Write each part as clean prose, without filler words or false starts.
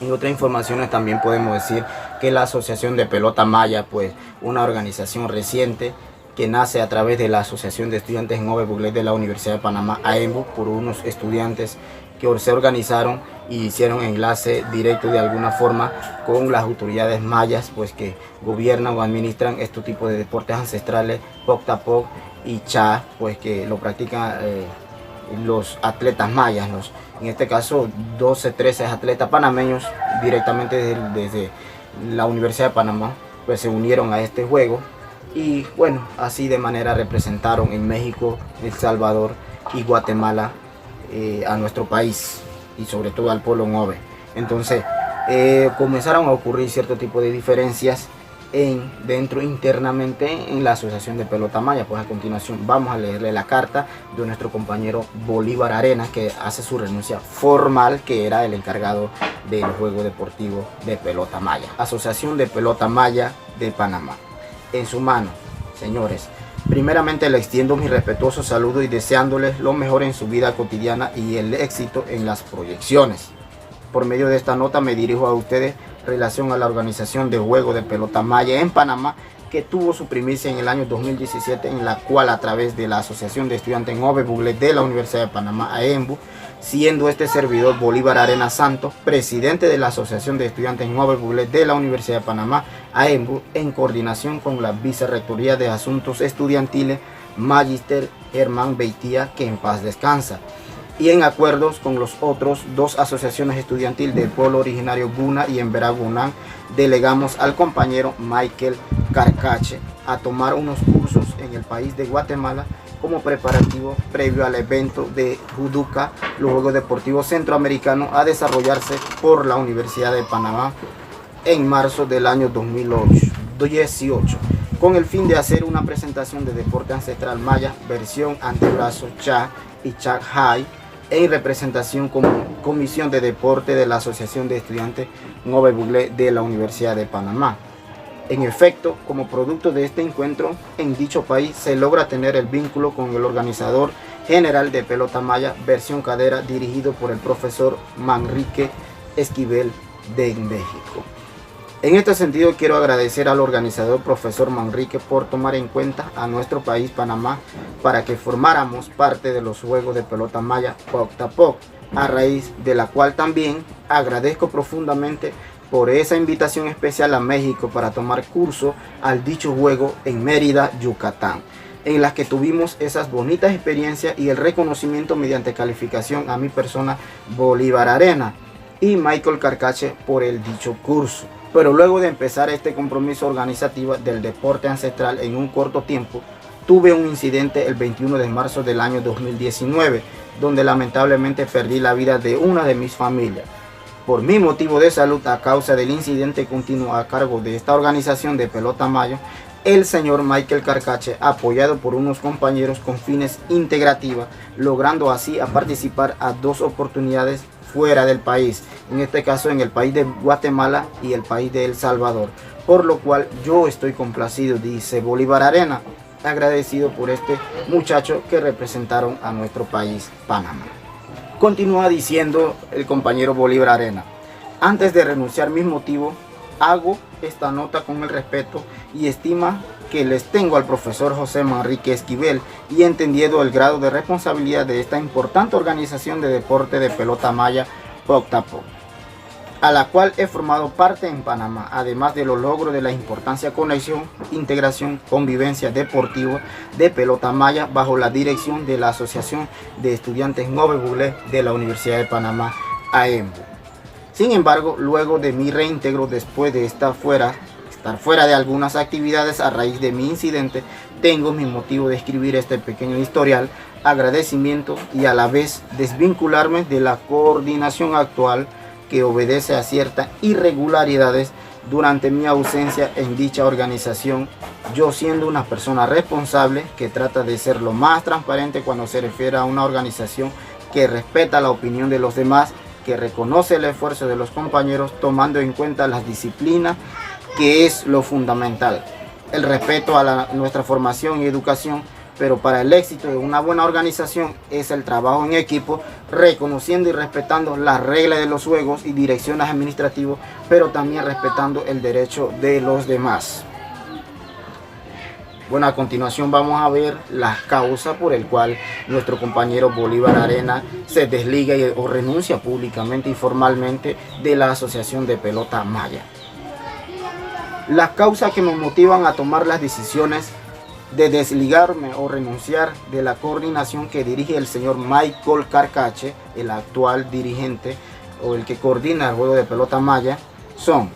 En otras informaciones también podemos decir que la Asociación de Pelota Maya, pues una organización reciente que nace a través de la Asociación de Estudiantes en Nove Buglé de la Universidad de Panamá, AEMBU, por unos estudiantes que se organizaron y hicieron enlace directo de alguna forma con las autoridades mayas, pues que gobiernan o administran este tipo de deportes ancestrales, Poctapoc y Cha, pues que lo practican los atletas mayas, en este caso 12, 13 atletas panameños directamente desde la Universidad de Panamá, pues se unieron a este juego y bueno, así de manera representaron en México, El Salvador y Guatemala a nuestro país y sobre todo al pueblo Nove. Entonces comenzaron a ocurrir cierto tipo de diferencias dentro internamente en la Asociación de Pelota Maya. Pues a continuación vamos a leerle la carta de nuestro compañero Bolívar Arenas, que hace su renuncia formal, que era el encargado del juego deportivo de Pelota Maya. Asociación de Pelota Maya de Panamá. En su mano, señores, primeramente le extiendo mi respetuoso saludo y deseándoles lo mejor en su vida cotidiana y el éxito en las proyecciones. Por medio de esta nota me dirijo a ustedes en relación a la organización de juego de pelota maya en Panamá, que tuvo su primicia en el año 2017, en la cual a través de la Asociación de Estudiantes en Nove Buglé de la Universidad de Panamá, AEMBU, siendo este servidor Bolívar Arenas Santos, presidente de la Asociación de Estudiantes en Nove Buglé de la Universidad de Panamá, AEMBU, en coordinación con la Vicerrectoría de Asuntos Estudiantiles, Magister Germán Beitia, que en paz descansa, y en acuerdos con los otros dos asociaciones estudiantiles del pueblo originario Guna y Emberá Gunán, delegamos al compañero Michael Carcache a tomar unos cursos en el país de Guatemala como preparativo previo al evento de Juduca, los Juegos Deportivos Centroamericanos, a desarrollarse por la Universidad de Panamá en marzo del año 2018, con el fin de hacer una presentación de deporte ancestral maya, versión antebrazo Cha y Cha Hai, en representación como Comisión de Deporte de la Asociación de Estudiantes Nove Buglé de la Universidad de Panamá. En efecto, como producto de este encuentro en dicho país, se logra tener el vínculo con el organizador general de Pelota Maya, versión cadera, dirigido por el profesor Manrique Esquivel de México. En este sentido, quiero agradecer al organizador profesor Manrique por tomar en cuenta a nuestro país Panamá para que formáramos parte de los Juegos de Pelota Maya Poctapoc, a raíz de la cual también agradezco profundamente por esa invitación especial a México para tomar curso al dicho juego en Mérida, Yucatán, en las que tuvimos esas bonitas experiencias y el reconocimiento mediante calificación a mi persona Bolívar Arenas y Michael Carcache por el dicho curso. Pero luego de empezar este compromiso organizativo del deporte ancestral en un corto tiempo, tuve un incidente el 21 de marzo del año 2019, donde lamentablemente perdí la vida de una de mis familias. Por mi motivo de salud, a causa del incidente continuo a cargo de esta organización de Pelota Maya, el señor Michael Carcache, apoyado por unos compañeros con fines integrativos, logrando así a participar a dos oportunidades fuera del país, en este caso en el país de Guatemala y el país de El Salvador, por lo cual yo estoy complacido, dice Bolívar Arenas, agradecido por este muchacho que representaron a nuestro país Panamá. Continúa diciendo el compañero Bolívar Arenas: antes de renunciar mis motivos, hago esta nota con el respeto y estima que les tengo al profesor José Manrique Esquivel, y entendiendo el grado de responsabilidad de esta importante organización de deporte de pelota maya Poctapoc, a la cual he formado parte en Panamá, además de los logros de la importancia conexión, integración, convivencia deportiva de pelota maya bajo la dirección de la Asociación de Estudiantes Nove Buglé de la Universidad de Panamá, AEMBU. Sin embargo, luego de mi reintegro después de estar fuera de algunas actividades a raíz de mi incidente, tengo mi motivo de escribir este pequeño historial, agradecimiento y a la vez desvincularme de la coordinación actual que obedece a ciertas irregularidades durante mi ausencia en dicha organización, yo siendo una persona responsable que trata de ser lo más transparente cuando se refiere a una organización que respeta la opinión de los demás, que reconoce el esfuerzo de los compañeros tomando en cuenta las disciplinas, que es lo fundamental, el respeto a nuestra formación y educación, pero para el éxito de una buena organización es el trabajo en equipo, reconociendo y respetando las reglas de los juegos y direcciones administrativas, pero también respetando el derecho de los demás. Bueno, a continuación vamos a ver las causas por el cual nuestro compañero Bolívar Arena se desliga o renuncia públicamente y formalmente de la Asociación de Pelota Maya. Las causas que me motivan a tomar las decisiones de desligarme o renunciar de la coordinación que dirige el señor Michael Carcache, el actual dirigente o el que coordina el juego de pelota maya, son: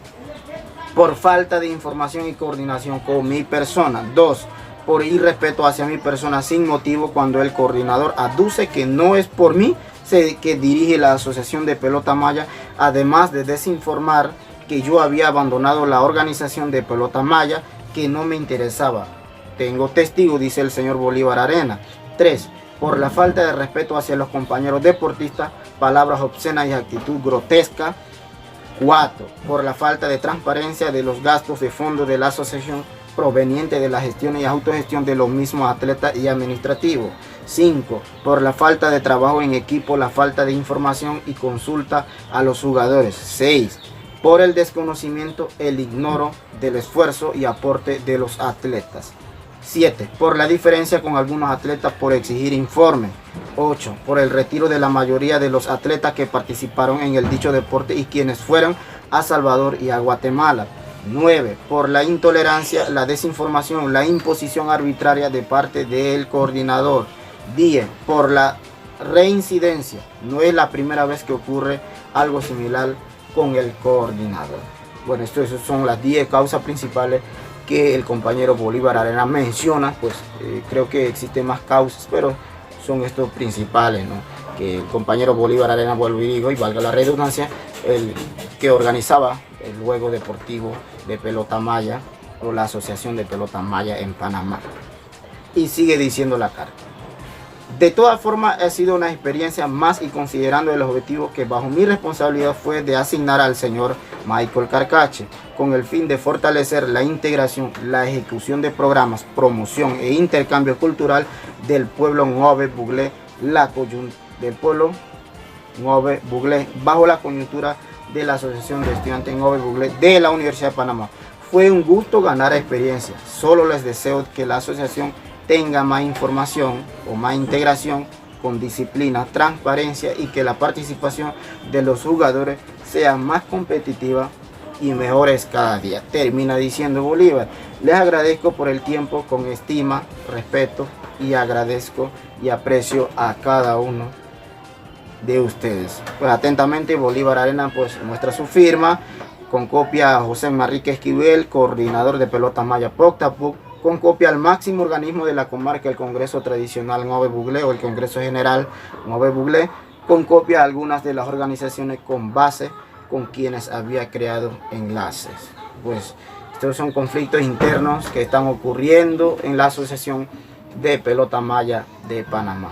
por falta de información y coordinación con mi persona. 2. Por irrespeto hacia mi persona sin motivo, cuando el coordinador aduce que no es por mí que dirige la Asociación de Pelota Maya, además de desinformar que yo había abandonado la organización de Pelota Maya, que no me interesaba. Tengo testigo, dice el señor Bolívar Arena. 3. Por la falta de respeto hacia los compañeros deportistas, palabras obscenas y actitud grotesca. 4. Por la falta de transparencia de los gastos de fondo de la asociación proveniente de la gestión y autogestión de los mismos atletas y administrativos. 5. Por la falta de trabajo en equipo, la falta de información y consulta a los jugadores. 6. Por el desconocimiento, el ignoro del esfuerzo y aporte de los atletas. 7. Por la diferencia con algunos atletas por exigir informes. 8. Por el retiro de la mayoría de los atletas que participaron en el dicho deporte y quienes fueron a Salvador y a Guatemala. 9. Por la intolerancia, la desinformación, la imposición arbitraria de parte del coordinador. 10. Por la reincidencia. No es la primera vez que ocurre algo similar con el coordinador. Bueno, esas son las 10 causas principales que el compañero Bolívar Arena menciona. Pues creo que existen más causas, pero son estos principales, ¿no? Que el compañero Bolívar Arena, vuelvo y digo, y valga la redundancia, el que organizaba el juego deportivo de pelota maya o la Asociación de Pelota Maya en Panamá. Y sigue diciendo la carta: de todas formas, ha sido una experiencia más, y considerando el objetivo que bajo mi responsabilidad fue de asignar al señor Michael Carcache, con el fin de fortalecer la integración, la ejecución de programas, promoción e intercambio cultural del pueblo Ngove Buglé, bajo la coyuntura de la Asociación de Estudiantes Ngove Buglé de la Universidad de Panamá. Fue un gusto ganar experiencia. Solo les deseo que la asociación tenga más información o más integración con disciplina, transparencia, y que la participación de los jugadores sea más competitiva y mejores cada día. Termina diciendo Bolívar: les agradezco por el tiempo, con estima, respeto, y agradezco y aprecio a cada uno de ustedes. Pues atentamente, Bolívar Arena pues muestra su firma, con copia a José Manrique Esquivel, coordinador de Pelota Maya Poctapuc, con copia al máximo organismo de la comarca, el Congreso Tradicional Ngove Buglé o el Congreso General Ngove Buglé, con copia a algunas de las organizaciones con base con quienes había creado enlaces. Pues estos son conflictos internos que están ocurriendo en la Asociación de Pelota Maya de Panamá.